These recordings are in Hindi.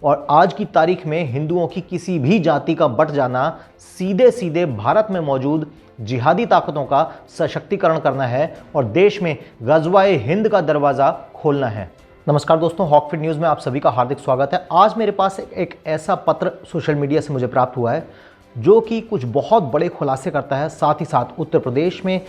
और आज की तारीख में हिंदुओं की किसी भी जाति का बट जाना सीधे सीधे भारत में मौजूद जिहादी ताकतों का सशक्तिकरण करना है और देश में गज़वाए हिंद का दरवाज़ा खोलना है। नमस्कार दोस्तों, हॉकफिट न्यूज़ में आप सभी का हार्दिक स्वागत है। आज मेरे पास एक ऐसा पत्र सोशल मीडिया से मुझे प्राप्त हुआ है जो कि कुछ बहुत बड़े खुलासे करता है, साथ ही साथ उत्तर प्रदेश में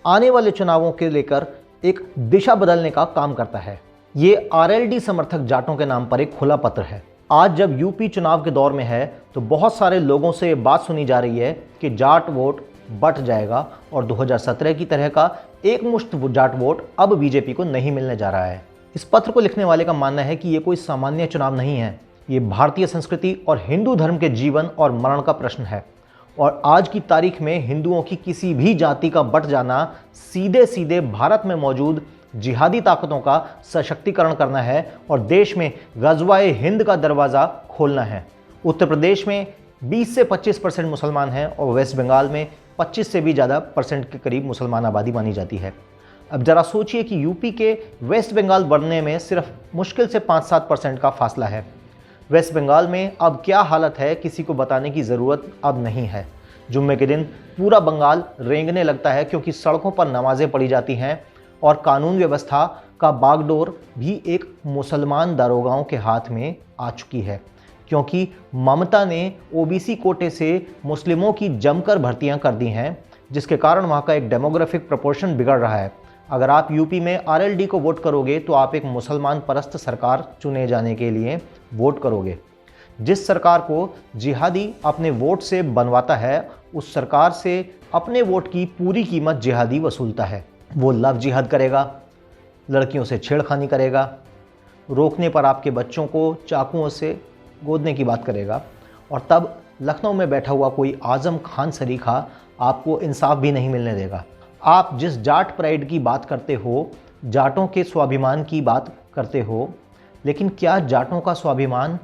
आने वाले चुनावों के लेकर एक दिशा बदलने का काम करता है। ये आरएलडी समर्थक जाटों के नाम पर एक खुला पत्र है। आज जब यूपी चुनाव के दौर में है तो बहुत सारे लोगों से ये बात सुनी जा रही है कि जाट वोट बट जाएगा और 2017 की तरह का एक मुश्त जाट वोट अब बीजेपी को नहीं मिलने जा रहा है। इस पत्र को लिखने वाले का मानना है कि ये कोई सामान्य चुनाव नहीं है, ये भारतीय संस्कृति और हिंदू धर्म के जीवन और मरण का प्रश्न है और आज की तारीख में हिंदुओं की किसी भी जाति का बट जाना सीधे सीधे भारत में मौजूद जिहादी ताकतों का सशक्तिकरण करना है और देश में गज़वाए हिंद का दरवाज़ा खोलना है। उत्तर प्रदेश में 20 से 25% मुसलमान हैं और वेस्ट बंगाल में 25 से भी ज़्यादा परसेंट के करीब मुसलमान आबादी मानी जाती है। अब ज़रा सोचिए कि यूपी के वेस्ट बंगाल बनने में सिर्फ मुश्किल से 5-7% का फासला है। वेस्ट बंगाल में अब क्या हालत है किसी को बताने की ज़रूरत अब नहीं है। जुम्मे के दिन पूरा बंगाल रेंगने लगता है क्योंकि सड़कों पर नमाज़ें पढ़ी जाती हैं और कानून व्यवस्था का बागडोर भी एक मुसलमान दारोगाओं के हाथ में आ चुकी है क्योंकि ममता ने ओबीसी कोटे से मुस्लिमों की जमकर भर्तियां कर दी हैं, जिसके कारण वहां का एक डेमोग्राफिक प्रोपोर्शन बिगड़ रहा है। अगर आप यूपी में आरएलडी को वोट करोगे तो आप एक मुसलमान परस्त सरकार चुने जाने के लिए वोट करोगे। जिस सरकार को जिहादी अपने वोट से बनवाता है उस सरकार से अपने वोट की पूरी कीमत जिहादी वसूलता है। वो लव जिहाद करेगा, लड़कियों से छेड़खानी करेगा, रोकने पर आपके बच्चों को चाकुओं से गोदने की बात करेगा और तब लखनऊ में बैठा हुआ कोई आज़म खान सरीखा आपको इंसाफ भी नहीं मिलने देगा। आप जिस जाट प्राइड की बात करते हो, जाटों के स्वाभिमान की बात करते हो, लेकिन क्या जाटों का स्वाभिमान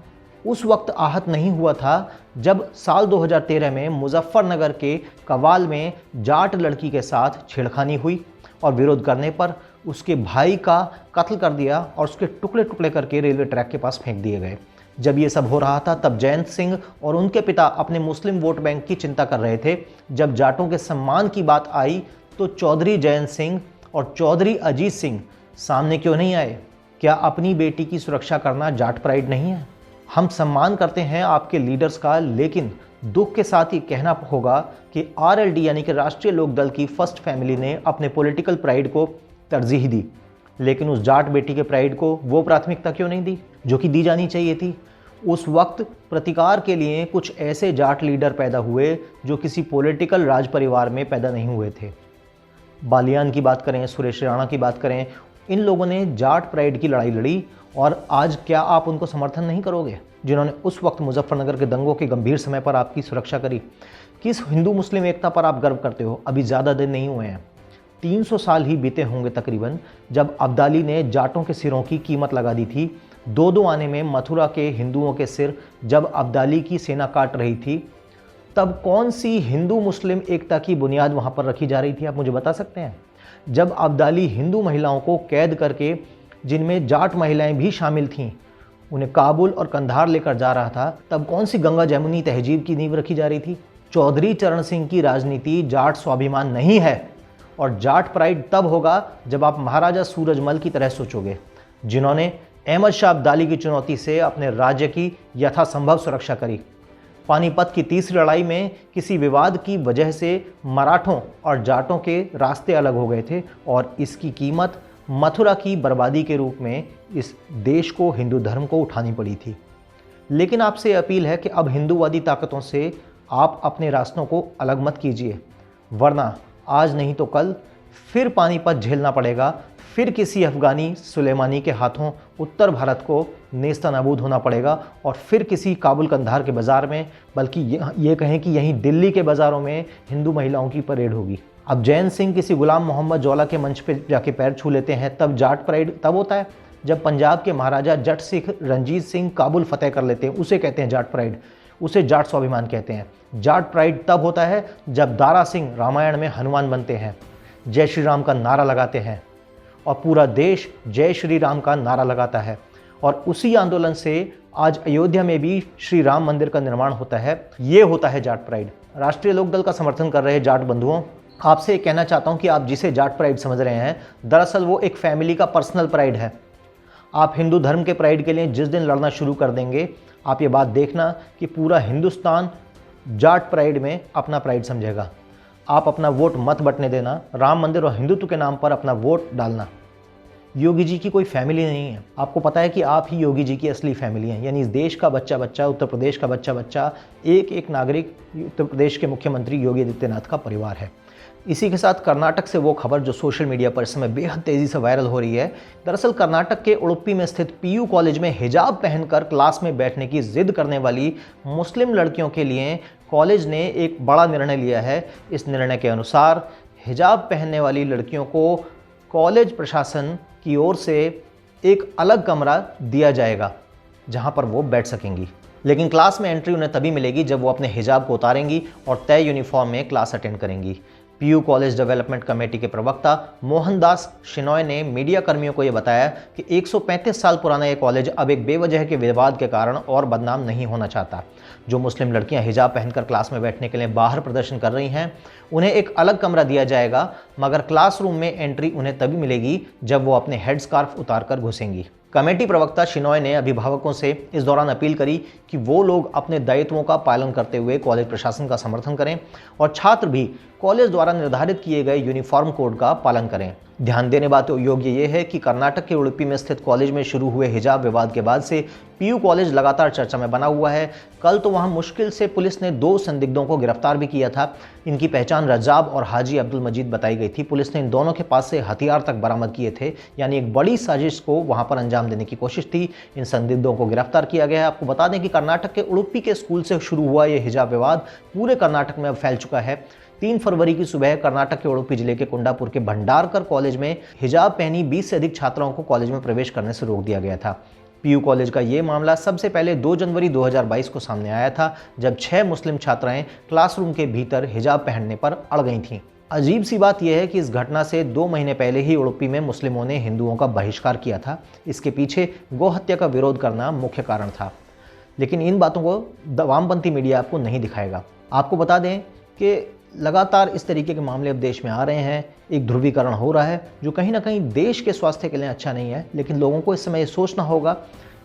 उस वक्त आहत नहीं हुआ था जब साल 2013 में मुजफ्फरनगर के कवाल में जाट लड़की के साथ छेड़खानी हुई और विरोध करने पर उसके भाई का कत्ल कर दिया और उसके टुकड़े टुकड़े करके रेलवे ट्रैक के पास फेंक दिए गए। जब ये सब हो रहा था तब जयंत सिंह और उनके पिता अपने मुस्लिम वोट बैंक की चिंता कर रहे थे। जब जाटों के सम्मान की बात आई तो चौधरी जयंत सिंह और चौधरी अजीत सिंह सामने क्यों नहीं आए? क्या अपनी बेटी की सुरक्षा करना जाट प्राइड नहीं है? हम सम्मान करते हैं आपके लीडर्स का, लेकिन दुख के साथ ही कहना होगा कि आरएलडी यानी कि राष्ट्रीय लोक दल की फर्स्ट फैमिली ने अपने पॉलिटिकल प्राइड को तरजीह दी, लेकिन उस जाट बेटी के प्राइड को वो प्राथमिकता क्यों नहीं दी जो कि दी जानी चाहिए थी? उस वक्त प्रतिकार के लिए कुछ ऐसे जाट लीडर पैदा हुए जो किसी पॉलिटिकल राज परिवार में पैदा नहीं हुए थे। बालियान की बात करें, सुरेश राणा की बात करें, इन लोगों ने जाट प्राइड की लड़ाई लड़ी और आज क्या आप उनको समर्थन नहीं करोगे जिन्होंने उस वक्त मुजफ्फरनगर के दंगों के गंभीर समय पर आपकी सुरक्षा करी? किस हिंदू मुस्लिम एकता पर आप गर्व करते हो? अभी ज़्यादा दिन नहीं हुए हैं, 300 साल ही बीते होंगे तकरीबन जब अब्दाली ने जाटों के सिरों की कीमत लगा दी थी। 2-2 आने में मथुरा के हिंदुओं के सिर जब अब्दाली की सेना काट रही थी तब कौन सी हिंदू मुस्लिम एकता की बुनियाद वहाँ पर रखी जा रही थी, आप मुझे बता सकते हैं? जब अब्दाली हिंदू महिलाओं को कैद करके, जिनमें जाट महिलाएं भी शामिल थीं, उन्हें काबुल और कंधार लेकर जा रहा था, तब कौन सी गंगा जमुनी तहजीब की नींव रखी जा रही थी? चौधरी चरण सिंह की राजनीति जाट स्वाभिमान नहीं है और जाट प्राइड तब होगा जब आप महाराजा सूरजमल की तरह सोचोगे, जिन्होंने अहमद शाह अब्दाली की चुनौती से अपने राज्य की यथासंभव सुरक्षा करी। पानीपत की तीसरी लड़ाई में किसी विवाद की वजह से मराठों और जाटों के रास्ते अलग हो गए थे और इसकी कीमत मथुरा की बर्बादी के रूप में इस देश को, हिंदू धर्म को उठानी पड़ी थी। लेकिन आपसे अपील है कि अब हिंदूवादी ताकतों से आप अपने रास्तों को अलग मत कीजिए, वरना आज नहीं तो कल फिर पानीपत झेलना पड़ेगा, फिर किसी अफगानी सुलेमानी के हाथों उत्तर भारत को नेस्तनाबूद होना पड़ेगा और फिर किसी काबुल कंधार के बाज़ार में, बल्कि ये कहें कि यहीं दिल्ली के बाज़ारों में हिंदू महिलाओं की परेड होगी। अब जैन सिंह किसी गुलाम मोहम्मद जौला के मंच पे जाके पैर छू लेते हैं, तब जाट प्राइड तब होता है जब पंजाब के महाराजा जट सिख रणजीत सिंह काबुल फतेह कर लेते हैं, उसे कहते हैं जाट प्राइड, उसे जाट स्वाभिमान कहते हैं। जाट प्राइड तब होता है जब दारा सिंह रामायण में हनुमान बनते हैं, जय श्री राम का नारा लगाते हैं और पूरा देश जय श्री राम का नारा लगाता है और उसी आंदोलन से आज अयोध्या में भी श्री राम मंदिर का निर्माण होता है। ये होता है जाट प्राइड। राष्ट्रीय लोकदल का समर्थन कर रहे जाट बंधुओं, आपसे ये कहना चाहता हूँ कि आप जिसे जाट प्राइड समझ रहे हैं, दरअसल वो एक फैमिली का पर्सनल प्राइड है। आप हिंदू धर्म के प्राइड के लिए जिस दिन लड़ना शुरू कर देंगे, आप ये बात देखना कि पूरा हिंदुस्तान जाट प्राइड में अपना प्राइड समझेगा। आप अपना वोट मत बंटने देना, राम मंदिर और हिंदुत्व के नाम पर अपना वोट डालना। योगी जी की कोई फैमिली नहीं है। आपको पता है कि आप ही योगी जी की असली फैमिली हैं, यानी इस देश का बच्चा बच्चा, उत्तर प्रदेश का बच्चा बच्चा, एक एक नागरिक उत्तर प्रदेश के मुख्यमंत्री योगी आदित्यनाथ का परिवार है। इसी के साथ कर्नाटक से वो खबर जो सोशल मीडिया पर इस समय बेहद तेज़ी से वायरल हो रही है। दरअसल कर्नाटक के उडुपी में स्थित पीयू कॉलेज में हिजाब पहनकर क्लास में बैठने की जिद करने वाली मुस्लिम लड़कियों के लिए कॉलेज ने एक बड़ा निर्णय लिया है। इस निर्णय के अनुसार हिजाब पहनने वाली लड़कियों को कॉलेज प्रशासन की ओर से एक अलग कमरा दिया जाएगा जहां पर वो बैठ सकेंगी, लेकिन क्लास में एंट्री उन्हें तभी मिलेगी जब वो अपने हिजाब को उतारेंगी और तय यूनिफॉर्म में क्लास अटेंड करेंगी। पीयू कॉलेज डेवलपमेंट कमेटी के प्रवक्ता मोहनदास शिनॉय ने मीडिया कर्मियों को यह बताया कि 135 साल पुराना यह कॉलेज अब एक बेवजह के विवाद के कारण और बदनाम नहीं होना चाहता। जो मुस्लिम लड़कियां हिजाब पहनकर क्लास में बैठने के लिए बाहर प्रदर्शन कर रही हैं, उन्हें एक अलग कमरा दिया जाएगा, मगर क्लासरूम में एंट्री उन्हें तभी मिलेगी जब वो अपने हेड स्कार्फ उतारकर घुसेंगी। कमेटी प्रवक्ता शिनॉय ने अभिभावकों से इस दौरान अपील करी कि वो लोग अपने दायित्वों का पालन करते हुए कॉलेज प्रशासन का समर्थन करें और छात्र भी कॉलेज द्वारा निर्धारित किए गए यूनिफॉर्म कोड का पालन करें। ध्यान देने बात योग्य ये है कि कर्नाटक के उडुपी में स्थित कॉलेज में शुरू हुए हिजाब विवाद के बाद से पीयू कॉलेज लगातार चर्चा में बना हुआ है। कल तो वहां मुश्किल से पुलिस ने 2 संदिग्धों को गिरफ्तार भी किया था। इनकी पहचान रजाब और हाजी अब्दुल मजीद बताई गई थी। पुलिस ने इन दोनों के पास से हथियार तक बरामद किए थे, यानी एक बड़ी साजिश को वहां पर अंजाम देने की कोशिश थी। इन संदिग्धों को गिरफ्तार किया गया है। आपको बता दें कि कर्नाटक के उडुपी के स्कूल से शुरू हुआ यह हिजाब विवाद पूरे कर्नाटक में अब फैल चुका है। 3 फरवरी की सुबह कर्नाटक के उडुपी जिले के कुंडापुर के भंडारकर कॉलेज में हिजाब पहनी 20 से अधिक छात्राओं को कॉलेज में प्रवेश करने से रोक दिया गया था। पीयू कॉलेज का ये मामला सबसे पहले 2 जनवरी 2022 को सामने आया था, जब 6 मुस्लिम छात्राएं क्लासरूम के भीतर हिजाब पहनने पर अड़ गई थीं। अजीब सी बात यह है कि इस घटना से 2 महीने पहले ही उडुपी में मुस्लिमों ने हिंदुओं का बहिष्कार किया था। इसके पीछे गौहत्या का विरोध करना मुख्य कारण था, लेकिन इन बातों को वामपंथी मीडिया आपको नहीं दिखाएगा। आपको बता दें कि लगातार इस तरीके के मामले अब देश में आ रहे हैं। एक ध्रुवीकरण हो रहा है जो कहीं ना कहीं देश के स्वास्थ्य के लिए अच्छा नहीं है। लेकिन लोगों को इस समय ये सोचना होगा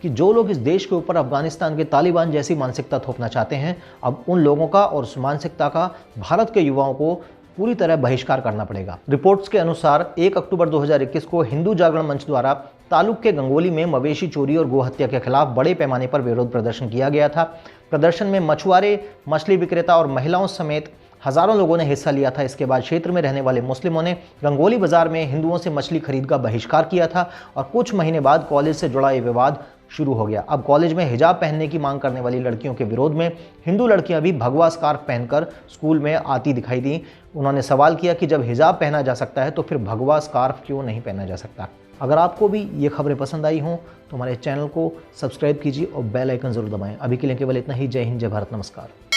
कि जो लोग इस देश के ऊपर अफगानिस्तान के तालिबान जैसी मानसिकता थोपना चाहते हैं, अब उन लोगों का और उस मानसिकता का भारत के युवाओं को पूरी तरह बहिष्कार करना पड़ेगा। रिपोर्ट्स के अनुसार 1 अक्टूबर 2021 को हिंदू जागरण मंच द्वारा तालुक के गंगोली में मवेशी चोरी और गोहत्या के खिलाफ बड़े पैमाने पर विरोध प्रदर्शन किया गया था। प्रदर्शन में मछुआरे, मछली विक्रेता और महिलाओं समेत हजारों लोगों ने हिस्सा लिया था। इसके बाद क्षेत्र में रहने वाले मुस्लिमों ने गंगोली बाजार में हिंदुओं से मछली खरीद का बहिष्कार किया था और कुछ महीने बाद कॉलेज से जुड़ा ये विवाद शुरू हो गया। अब कॉलेज में हिजाब पहनने की मांग करने वाली लड़कियों के विरोध में हिंदू लड़कियां भी भगवा स्कार्फ पहनकर स्कूल में आती दिखाई दी। उन्होंने सवाल किया कि जब हिजाब पहना जा सकता है तो फिर भगवा स्कार्फ क्यों नहीं पहना जा सकता। अगर आपको भी ये खबरें पसंद आई हों तो हमारे चैनल को सब्सक्राइब कीजिए और बेल आइकन जरूर दबाएं। अभी के लिए केवल इतना ही। जय हिंद, जय भारत, नमस्कार।